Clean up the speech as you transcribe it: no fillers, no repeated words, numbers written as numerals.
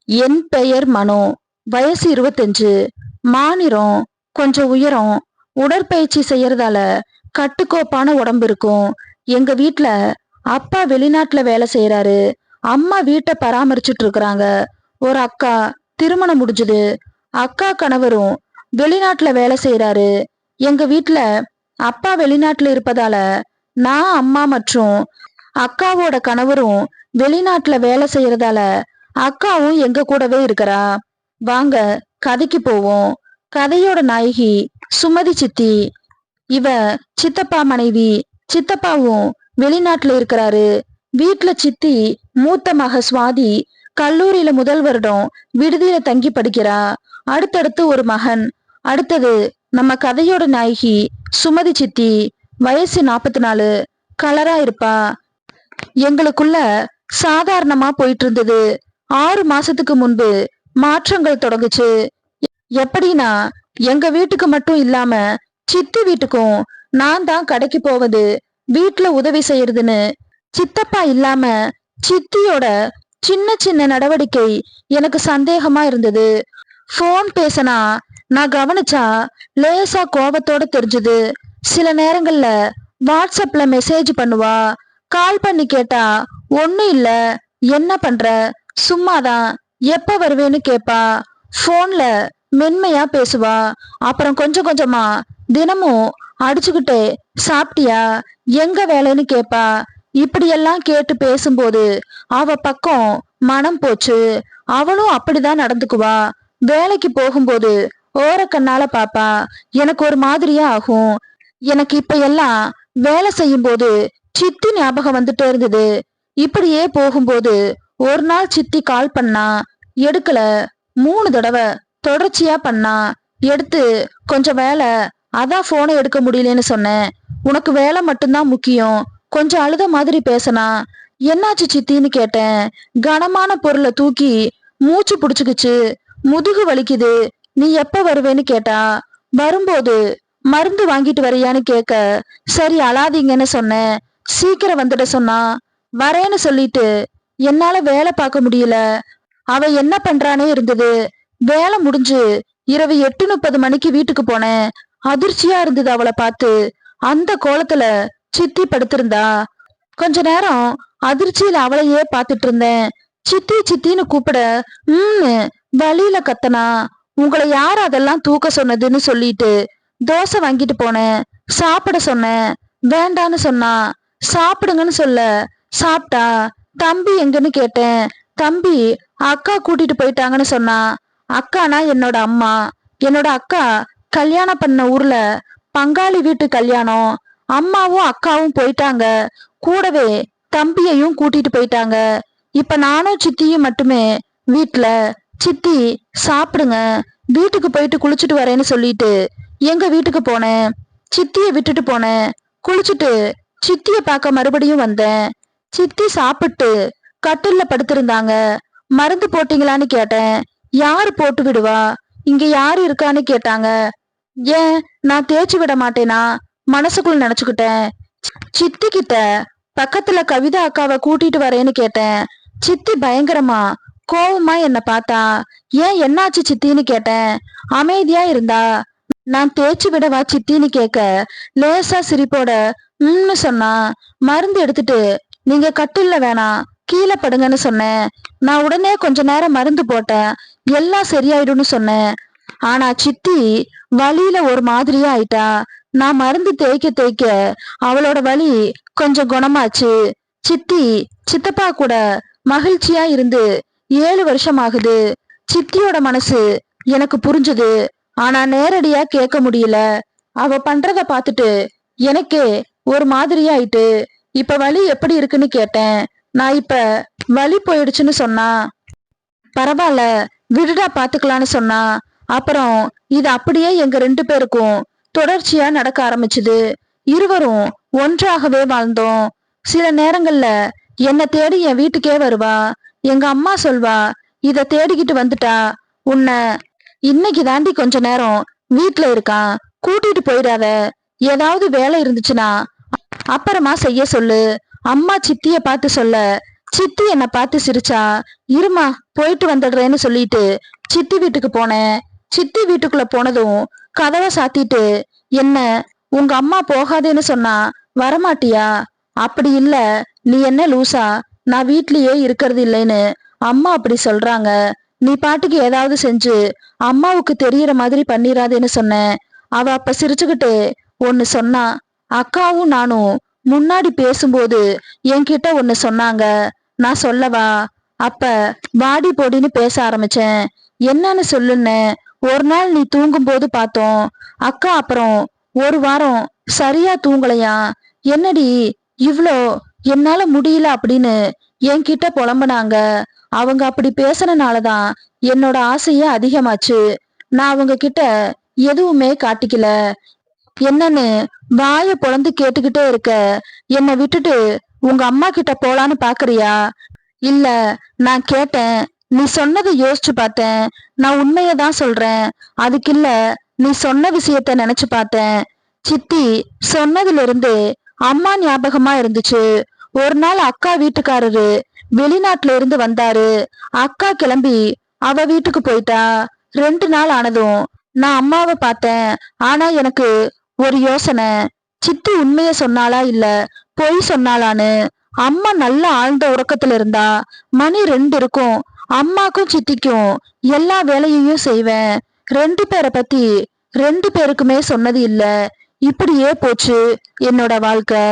என் பெயர் மனோ. வயசு 25. மாநிறம், கொஞ்சம் உயரம். உடற்பயிற்சி செய்யறதால கட்டுக்கோப்பான உடம்பு இருக்கும். எங்க வீட்ல அப்பா வெளிநாட்டுல வேலை செய்யறாரு. அம்மா வீட்டை பராமரிச்சுட்டு இருக்கிறாங்க. ஒரு அக்கா திருமணம் முடிஞ்சது. அக்கா கணவரும் வெளிநாட்டுல வேலை செய்யறாரு. எங்க வீட்ல அப்பா வெளிநாட்டுல இருப்பதால நான், அம்மா மற்றும் அக்காவோட கணவரும் வெளிநாட்டுல வேலை செய்யறதால அக்காவும் எங்க கூடவே இருக்கிறா. வாங்க கதைக்கு போவோம். கதையோட நாயகி சுமதி சித்தி. இவ சித்தப்பா மனைவி. சித்தப்பாவும் வெளிநாட்டுல இருக்கிறாரு. வீட்டுல சித்தி மூத்த மக சுவாதி கல்லூரியில முதல் வருடம் விடுதியில தங்கி படிக்கிறா. அடுத்தடுத்து ஒரு மகன். அடுத்தது நம்ம கதையோட நாயகி சுமதி சித்தி. வயசு 44. கலரா இருப்பா. எங்களுக்குள்ள சாதாரணமா போயிட்டு இருந்தது. 6 மாசத்துக்கு முன்பு மாற்றங்கள் தொடங்குச்சு. எப்படின்னா, எங்க வீட்டுக்கு மட்டும் இல்லாம சித்தி வீட்டுக்கும் நான் தான் கடைக்கு போவது, வீட்டுல உதவி செய்யறதுன்னு. சித்தப்பா இல்லாம சித்தியோட சின்ன சின்ன நடவடிக்கை எனக்கு சந்தேகமா இருந்தது. போன் பேசினா நான் கவனிச்சா லேசா கோபத்தோட தெரிஞ்சது. சில நேரங்கள்ல வாட்ஸ்அப்ல மெசேஜ் பண்ணுவா. கால் பண்ணி கேட்டா ஒண்ணும் இல்ல, என்ன பண்ற, சும்மாதான், எப்ப வருவேன்னு கேப்பா. போன்ல மென்மையா பேசுவா. அப்புறம் கொஞ்சம் கொஞ்சமா தினமும் அடிச்சுக்கிட்டே சாப்பிட்டியா, எங்க வேலைன்னு கேப்பா. இப்படியெல்லாம் கேட்டு பேசும்போது அவ பக்கம் மனம் போச்சு. அவளும் அப்படிதான் நடந்துக்குவா. வேலைக்கு போகும்போது ஓரக்கண்ணால பாப்பா. எனக்கு ஒரு மாதிரியா ஆகும். எனக்கு இப்ப எல்லாம் வேலை செய்யும் போது சித்தி ஞாபகம் வந்துட்டே இருந்தது. இப்படியே போகும்போது ஒரு நாள் சித்தி கால் பண்ணா. எடுக்கல. 3 தடவை தொடர்ச்சியா பண்ணா. எடுத்து கொஞ்சம் வேலை, அதான் போனை எடுக்க முடியலன்னு சொன்னேன். உனக்கு வேலை மட்டும்தான் முக்கியம். கொஞ்சம் அழுத மாதிரி பேசினா. என்னாச்சு சித்தின்னு கேட்டேன். கனமான பொருளை தூக்கி மூச்சு புடிச்சுக்குச்சு. முதுகு வலிக்குது. நீ எப்ப வருவேன்னு கேட்டா. வரும்போது மருந்து வாங்கிட்டு வரியான்னு கேட்க, சரி அழாதீங்கன்னு சொன்னேன். சீக்கிரம் வந்துட சொன்னா. வரேன்னு சொல்லிட்டு என்னால வேலை பார்க்க முடியல. அவ என்ன பண்றானே இருந்தது. வேலை முடிஞ்சு இரவு 8:30 மணிக்கு வீட்டுக்கு போனேன். அதிர்ச்சியா இருந்தது அவளை பார்த்து. அந்த கோலத்துல சித்தி படுத்திருந்தா. கொஞ்ச நேரம் அதிர்ச்சியில அவளையே பார்த்துட்டு இருந்தேன். சித்தி சித்தின்னு கூப்பிட வழியில கத்தனா. உங்களை யார் அதெல்லாம் தூக்க சொன்னதுன்னு சொல்லிட்டு தோசை வாங்கிட்டு போனேன். சாப்பிட சொன்னேன். வேண்டான்னு சொன்னா. சாப்பிடுங்கன்னு சொல்ல சாப்பிட்டா. தம்பி எங்கன்னு கேட்டேன். தம்பி அக்கா கூட்டிட்டு போயிட்டாங்கன்னு சொன்னா. அக்கானா என்னோட அம்மா. என்னோட அக்கா கல்யாணம் பண்ண ஊர்ல பங்காளி வீட்டு கல்யாணம். அம்மாவும் அக்காவும் போயிட்டாங்க. கூடவே தம்பியையும் கூட்டிட்டு போயிட்டாங்க. இப்ப நானும் சித்தியும் மட்டுமே வீட்ல. சித்தி சாப்பிடுங்க, வீட்டுக்கு போயிட்டு குளிச்சுட்டு வரேன்னு சொல்லிட்டு எங்க வீட்டுக்கு போனேன். சித்திய விட்டுட்டு போனேன். குளிச்சுட்டு சித்திய பார்க்க மறுபடியும் வந்தேன். சித்தி சாப்பிட்டு கட்டில்ல படுத்திருந்தாங்க. மருந்து போட்டீங்களான்னு கேட்டேன். யாரு போட்டு விடுவா, இங்க யாரு இருக்கான்னு கேட்டாங்க. ஏன் நான் தேய்ச்சி விட மாட்டேனா மனசுக்குள்ள நினைச்சுக்கிட்டேன். சித்தி கிட்ட பக்கத்துல கவிதா அக்காவை கூட்டிட்டு வரேன்னு கேட்டேன். சித்தி பயங்கரமா கோவமா என்ன பார்த்தா. ஏன் என்னாச்சு சித்தின்னு கேட்டேன். அமைதியா இருந்தா. நான் தேய்ச்சி விடவா சித்தின்னு கேட்க லேசா சிரிப்போட சொன்னா. மருந்து எடுத்துட்டு நீங்க கட்டில்ல வேணாம், கீழே படுங்கன்னு சொன்னேன். நான் உடனே கொஞ்ச நேரம் மருந்து போட்டேன். எல்லாம் சரியாயிடும்னு சொன்னேன். ஆனா சித்தி வலியில ஒரு மாதிரியா ஆயிட்டா. நான் மருந்து தேய்க்க தேய்க்க அவளோட வலி கொஞ்சம் குணமாச்சு. சித்தி சித்தப்பா கூட மகிழ்ச்சியா இருந்து 7 வருஷம் ஆகுது. சித்தியோட மனசு எனக்கு புரிஞ்சுது. ஆனா நேரடியா கேட்க முடியல. அவ பண்றத பார்த்துட்டு எனக்கே ஒரு மாதிரியாயிட்டு. இப்ப வலி எப்படி இருக்குன்னு கேட்டேன். நான் இப்ப வலி போயிடுச்சுன்னு சொன்னா. பரவாயில்ல விடுடா பாத்துக்கலான்னு சொன்னா. அப்புறம் இது அப்படியே எங்க 2 பேருக்கும் தொடர்ச்சியா நடக்க ஆரம்பிச்சுது. இருவரும் ஒன்றாகவே வாழ்ந்தோம். சில நேரங்கள்ல என்ன தேடி என் வீட்டுக்கே வருவா. எங்க அம்மா சொல்வா, இத தேடிக்கிட்டு வந்துட்டா, உன்னை இன்னைக்கு தாண்டி கொஞ்ச நேரம் வீட்டுல இருக்கான், கூட்டிட்டு போயிடாத, ஏதாவது வேலை இருந்துச்சுன்னா அப்புறமா செய்ய சொல்லு. அம்மா சித்திய பார்த்து சொல்ல சித்தி என்னை பார்த்து சிரிச்சா. இருமா, போயிட்டு வந்துடுறேன்னு சொல்லிட்டு சித்தி வீட்டுக்கு போனேன். சித்தி வீட்டுக்குள்ள போனதும் கதவை சாத்திட்டு, என்ன உங்க அம்மா போகாதேன்னு சொன்னா வரமாட்டியா? அப்படி இல்ல, நீ என்ன லூசா, நான் வீட்லயே இருக்கிறது இல்லைன்னு அம்மா அப்படி சொல்றாங்க. நீ பாட்டுக்கு ஏதாவது செஞ்சு அம்மாவுக்கு தெரியற மாதிரி பண்ணிராதேன்னு சொன்னேன். அவ அப்ப சிரிச்சுக்கிட்டு ஒன்னு சொன்னா. அக்காவும் நானும் முன்னாடி பேசும்போது என்கிட்ட ஒன்னு சொன்னாங்க. நான் சொல்லவா? அப்ப வாடி போடின்னு பேச ஆரம்பிச்சேன். என்னன்னு சொல்லுன்னு. ஒரு நாள் நீ தூங்கும் போது பார்த்தோம். அக்கா அப்புறம் ஒரு வாரம் சரியா தூங்கலையா. என்னடி இவ்ளோ, என்னால முடியல அப்படின்னு என்கிட்ட புலம்புனாங்க. அவங்க அப்படி பேசுனனாலதான் என்னோட ஆசையே அதிகமாச்சு. நான் அவங்க கிட்ட எதுவுமே காட்டிக்கல. என்னன்னு வாய பொளந்து கேட்டுக்கிட்டே இருக்க. என்னை விட்டுட்டு உங்க அம்மா கிட்ட போலான்னு பாக்குறியா? இல்ல, நான் கேட்டேன். நீ சொன்னதை யோசிச்சு பார்த்தேன். நான் உண்மையதான் சொல்றேன். அதுக்கு இல்ல, நீ சொன்ன விஷயத்த நினைச்சு பார்த்தேன். சித்தி சொன்னதுல இருந்து அம்மா ஞாபகமா இருந்துச்சு. ஒரு நாள் அக்கா வீட்டுக்காரரு வெளிநாட்டுல இருந்து வந்தாரு. அக்கா கிளம்பி அவ வீட்டுக்கு போயிட்டா. 2 நாள் ஆனதும் நான் அம்மாவை பார்த்தேன். ஆனா எனக்கு ஒரு யோசனை. சித்தி உண்மைய சொன்னாளா இல்ல பொய் சொன்னாளான்னு. அம்மா நல்ல ஆழ்ந்த உறக்கத்துல இருந்தா. மணி 2 இருக்கும். அம்மாக்கும் சித்திக்கும் எல்லா வேலையையும் செய்வேன். 2 பேரை பத்தி 2 பேருக்குமே சொன்னது இல்ல. இப்படியே போச்சு என்னோட வாழ்க்கை.